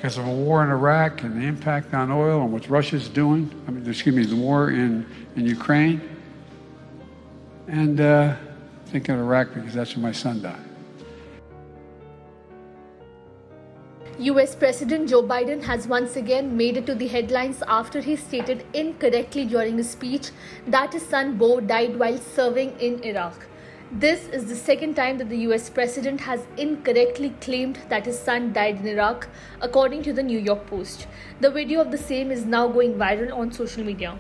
because of a war in Iraq and the impact on oil and what Russia's doing. The war in Ukraine. And thinking of Iraq because that's where my son died. US President Joe Biden has once again made it to the headlines after he stated incorrectly during his speech that his son Beau died while serving in Iraq. This is the second time that the US president has incorrectly claimed that his son died in Iraq, according to the New York Post. The video of the same is now going viral on social media.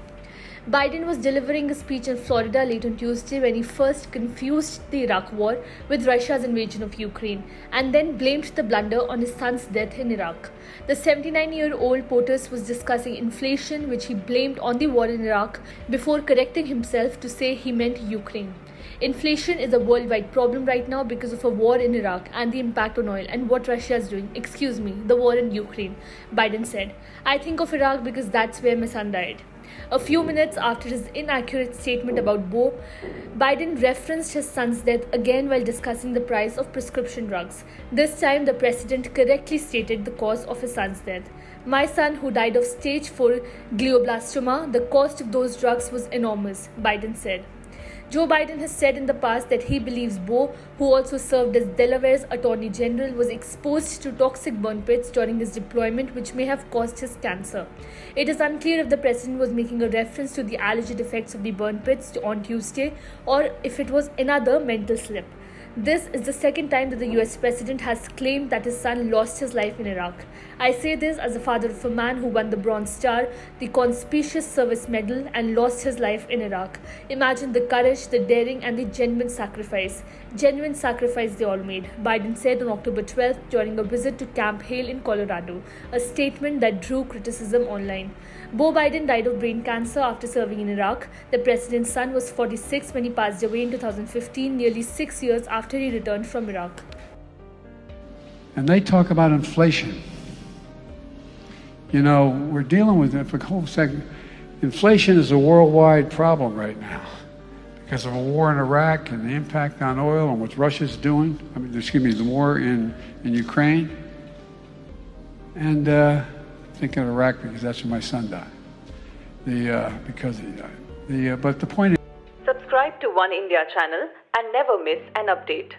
Biden was delivering a speech in Florida late on Tuesday when he first confused the Iraq war with Russia's invasion of Ukraine and then blamed the blunder on his son's death in Iraq. The 79-year-old POTUS was discussing inflation, which he blamed on the war in Iraq, before correcting himself to say he meant Ukraine. Inflation is a worldwide problem right now because of a war in Iraq and the impact on oil and what Russia is doing. The war in Ukraine, Biden said. I think of Iraq because that's where my son died. A few minutes after his inaccurate statement about Beau, Biden referenced his son's death again while discussing the price of prescription drugs. This time, the president correctly stated the cause of his son's death. My son, who died of stage 4 glioblastoma, the cost of those drugs was enormous, Biden said. Joe Biden has said in the past that he believes Beau, who also served as Delaware's Attorney General, was exposed to toxic burn pits during his deployment, which may have caused his cancer. It is unclear if the president was making a reference to the alleged effects of the burn pits on Tuesday or if it was another mental slip. This is the second time that the US president has claimed that his son lost his life in Iraq. I say this as a father of a man who won the Bronze Star, the Conspicuous Service Medal, and lost his life in Iraq. Imagine the courage, the daring, and the genuine sacrifice. Genuine sacrifice they all made, Biden said on October 12th during a visit to Camp Hale in Colorado, a statement that drew criticism online. Beau Biden died of brain cancer after serving in Iraq. The president's son was 46 when he passed away in 2015, nearly 6 years after he returned from Iraq. And they talk about inflation. You know, we're dealing with it for a whole second. Inflation is a worldwide problem right now because of a war in Iraq and the impact on oil and what Russia's doing. The war in Ukraine. And thinking of Iraq because that's where my son died. Because he died. But the point is, subscribe to Oneindia channel and never miss an update.